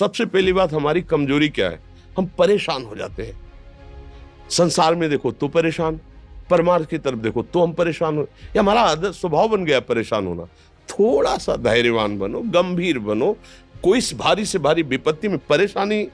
सबसे पहली बात, हमारी कमजोरी क्या है? हम परेशान हो जाते हैं। संसार में देखो तो परेशान, परमार्थ की तरफ देखो तो हम परेशान हो, ये हमारा आदत स्वभाव बन गया परेशान होना। थोड़ा सा धैर्यवान बनो, गंभीर बनो। कोई भारी से भारी विपत्ति में परेशानी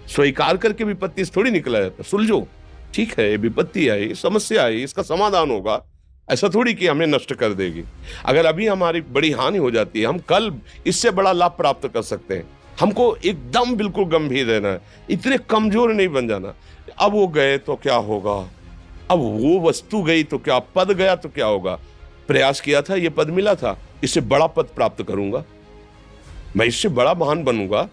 स्वीकार करके विपत्ति से थोड़ी निकला जाता। सुलझो, ठीक है, विपत्ति आई, समस्या आई, इसका समाधान होगा। ऐसा थोड़ी कि हमें नष्ट कर देगी। अगर अभी हमारी बड़ी हानि हो जाती है, हम कल इससे बड़ा लाभ प्राप्त कर सकते हैं। हमको एकदम बिल्कुल गंभीर रहना है, इतने कमजोर नहीं बन जाना। अब वो गए तो क्या होगा, अब वो वस्तु गई तो क्या, पद गया तो क्या होगा। प्रयास किया था, ये पद मिला था, इससे बड़ा पद प्राप्त करूंगा, मैं इससे बड़ा महान बनूंगा।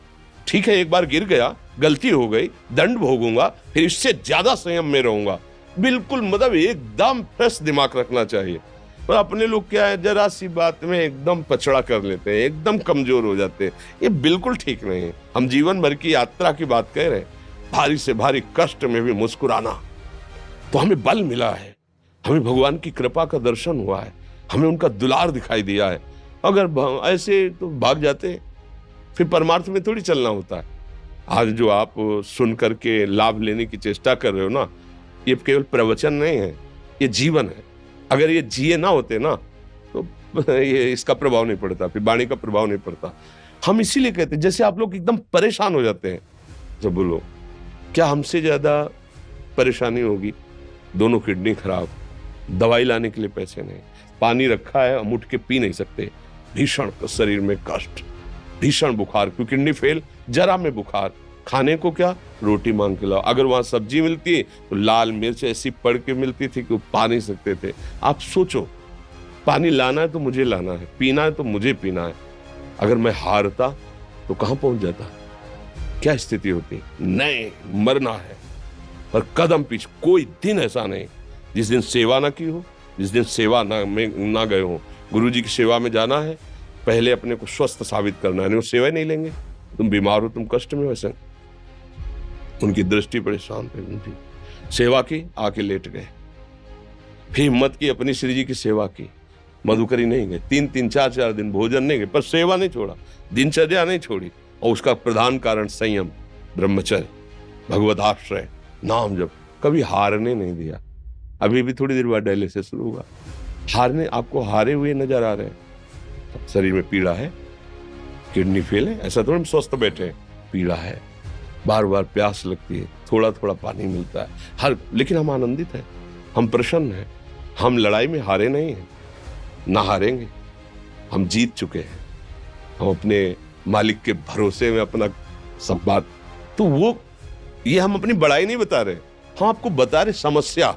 ठीक है, एक बार गिर गया, गलती हो गई, दंड भोगूंगा, फिर इससे ज्यादा संयम में रहूंगा। बिल्कुल मतलब एकदम फ्रेश दिमाग रखना चाहिए। पर अपने लोग क्या है, जरा सी बात में एकदम पछड़ा कर लेते हैं, एकदम कमजोर हो जाते हैं। ये बिल्कुल ठीक नहीं है। हम जीवन भर की यात्रा की बात कह रहे हैं, भारी से भारी कष्ट में भी मुस्कुराना, तो हमें बल मिला है, हमें भगवान की कृपा का दर्शन हुआ है, हमें उनका दुलार दिखाई दिया है। अगर ऐसे तो भाग जाते हैं, फिर परमार्थ में थोड़ी चलना होता है। आज जो आप सुन करके लाभ लेने की चेष्टा कर रहे हो ना, ये केवल प्रवचन नहीं है, ये जीवन है। अगर ये जिए ना होते ना तो ये इसका प्रभाव नहीं पड़ता, फिर वाणी का प्रभाव नहीं पड़ता। हम इसीलिए कहते हैं, जैसे आप लोग एकदम परेशान हो जाते हैं, तो बोलो क्या हमसे ज्यादा परेशानी होगी? दोनों किडनी खराब, दवाई लाने के लिए पैसे नहीं, पानी रखा है हम उठ के पी नहीं सकते, भीषण शरीर में कष्ट, भीषण बुखार, क्योंकि किडनी फेल, जरा में बुखार, खाने को क्या, रोटी मांग के लाओ। अगर वहां सब्जी मिलती तो लाल मिर्च ऐसी पड़ के मिलती थी कि वो पा नहीं सकते थे। आप सोचो, पानी लाना है तो मुझे लाना है, पीना है तो मुझे पीना है। अगर मैं हारता तो कहां पहुंच जाता, क्या स्थिति होती? नहीं, मरना है। पर कदम पीछे, कोई दिन ऐसा नहीं जिस दिन सेवा ना की हो, जिस दिन सेवा ना गए हो। गुरु जी की सेवा में जाना है, पहले अपने को स्वस्थ साबित करना है, नहीं वो सेवा नहीं लेंगे। तुम बीमार हो, तुम कष्ट में, वैसे उनकी दृष्टि बड़ी शांत है, उनकी सेवा की, आके लेट गए। फिर हिम्मत की, अपनी श्री जी की सेवा की, मधुकरी नहीं गए, 3-3 4-4 दिन भोजन नहीं गए, पर सेवा नहीं छोड़ा, दिनचर्या नहीं छोड़ी। और उसका प्रधान कारण संयम, ब्रह्मचर्य, भगवत आश्रय, नाम जप, कभी हारने नहीं दिया। अभी भी थोड़ी देर बाद डायलिसिस शुरू हुआ, हारने, आपको हारे हुए नजर आ रहे हैं। शरीर में पीड़ा है, किडनी फेल है, ऐसा थोड़ा हम स्वस्थ बैठे हैं, पीड़ा है, बार बार प्यास लगती है, थोड़ा थोड़ा पानी मिलता है, हर, लेकिन हम आनंदित हैं, हम प्रसन्न हैं। हम लड़ाई में हारे नहीं हैं, ना हारेंगे, हम जीत चुके हैं। हम अपने मालिक के भरोसे में अपना सब बात, तो वो, ये हम अपनी बड़ाई नहीं बता रहे, हम आपको बता रहे समस्या।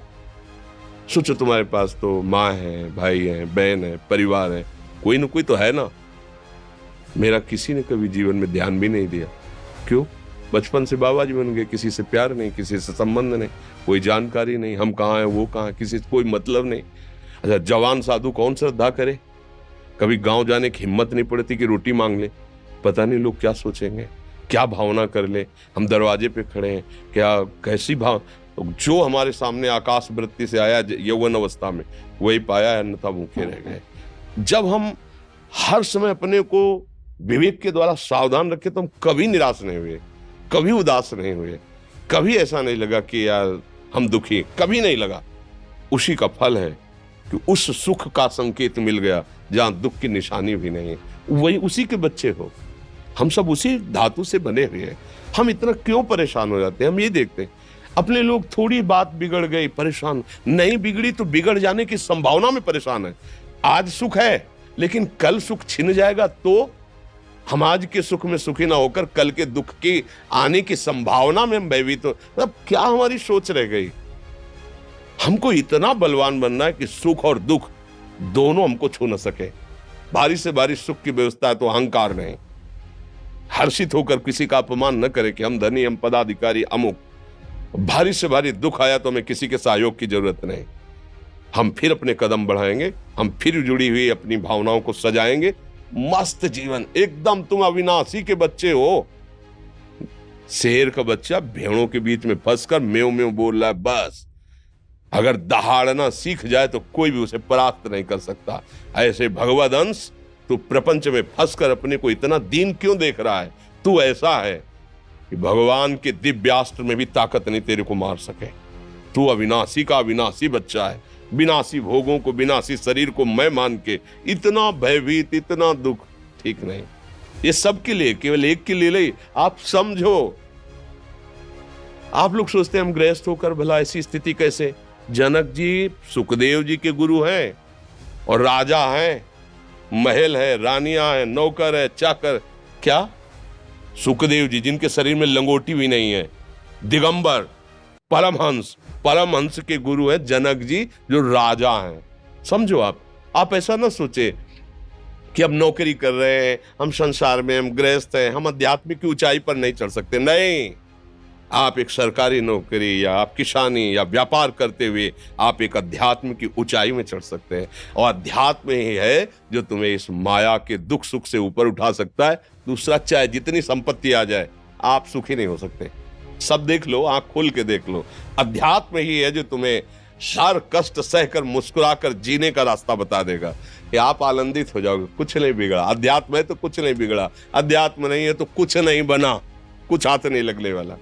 सोचो, तुम्हारे पास तो माँ है, भाई है, बहन है, परिवार है, कोई ना कोई तो है ना। मेरा किसी ने कभी जीवन में ध्यान भी नहीं दिया, क्यों? बचपन से बाबा जी बन गए, किसी से प्यार नहीं, किसी से संबंध नहीं, कोई जानकारी नहीं, हम कहाँ हैं, वो कहाँ, किसी से कोई मतलब नहीं। अच्छा, जवान साधु कौन श्रद्धा करे? कभी गांव जाने की हिम्मत नहीं पड़ती कि रोटी मांग ले, पता नहीं लोग क्या सोचेंगे, क्या भावना कर ले। हम दरवाजे पे खड़े हैं, क्या कैसी भाव, जो हमारे सामने आकाश वृत्ति से आया यौवन अवस्था में, वही पाया है, अन्यथा भूखे रह गए। जब हम हर समय अपने को विवेक के द्वारा सावधान रखे, तो हम कभी निराश नहीं हुए, कभी उदास नहीं हुए, कभी ऐसा नहीं लगा कि यार हम दुखी, कभी नहीं लगा। उसी का फल है कि उस सुख का संकेत मिल गया जहां दुख की निशानी भी नहीं है। वही उसी के बच्चे हो, हम सब उसी धातु से बने हुए हैं। हम इतना क्यों परेशान हो जाते हैं? हम ये देखते हैं अपने लोग, थोड़ी बात बिगड़ गई परेशान, नहीं बिगड़ी तो बिगड़ जाने की संभावना में परेशान है। आज सुख है, लेकिन कल सुख छिन जाएगा तो हम आज के सुख में सुखी ना होकर कल के दुख की आने की संभावना में हम भयभीत हो। मतलब क्या हमारी सोच रह गई? हमको इतना बलवान बनना है कि सुख और दुख दोनों हमको छू न सके। भारी से भारी सुख की व्यवस्था है तो अहंकार नहीं, हर्षित होकर किसी का अपमान न करे कि हम धनी, हम पदाधिकारी, अमुक। भारी से भारी दुख आया तो हमें किसी के सहयोग की जरूरत नहीं, हम फिर अपने कदम बढ़ाएंगे, हम फिर जुड़ी हुई अपनी भावनाओं को सजाएंगे। मस्त जीवन एकदम, तुम अविनाशी के बच्चे हो। शेर का बच्चा भेड़ों के बीच में फंसकर म्यों म्यों बोल रहा है, बस अगर दहाड़ना सीख जाए तो कोई भी उसे परास्त नहीं कर सकता। ऐसे भगवद अंश, तू प्रपंच में फंसकर अपने को इतना दीन क्यों देख रहा है? तू ऐसा है कि भगवान के दिव्यास्त्र में भी ताकत नहीं तेरे को मार सके। तू अविनाशी का अविनाशी बच्चा है, विनाशी भोगों को, विनाशी शरीर को मैं मान के इतना भयभीत, इतना दुख ठीक नहीं। ये सबके लिए, केवल एक के लिए नहीं। आप समझो, आप लोग सोचते हैं हम गृहस्थ होकर भला ऐसी स्थिति कैसे। जनक जी सुखदेव जी के गुरु हैं और राजा हैं, महल है, रानियां हैं, नौकर है, चाकर। क्या सुखदेव जी जिनके शरीर में लंगोटी भी नहीं है, दिगंबर, परमहंस के गुरु हैं जनक जी जो राजा हैं। समझो, आप ऐसा ना सोचे कि हम नौकरी कर रहे हैं, हम संसार में, हम गृहस्थ हैं, हम आध्यात्मिक की ऊंचाई पर नहीं चढ़ सकते। नहीं, आप एक सरकारी नौकरी या आप किसानी या व्यापार करते हुए आप एक अध्यात्म की ऊंचाई में चढ़ सकते हैं। और अध्यात्म ही है जो तुम्हें इस माया के दुख सुख से ऊपर उठा सकता है। दूसरा, चाहे जितनी संपत्ति आ जाए, आप सुखी नहीं हो सकते। सब देख लो, आंख खोल के देख लो, अध्यात्म ही है जो तुम्हें हर कष्ट सहकर मुस्कुराकर जीने का रास्ता बता देगा कि आप आनंदित हो जाओगे। कुछ नहीं बिगड़ा, अध्यात्म है तो कुछ नहीं बिगड़ा, अध्यात्म नहीं है तो कुछ नहीं बना, कुछ हाथ नहीं लगने वाला।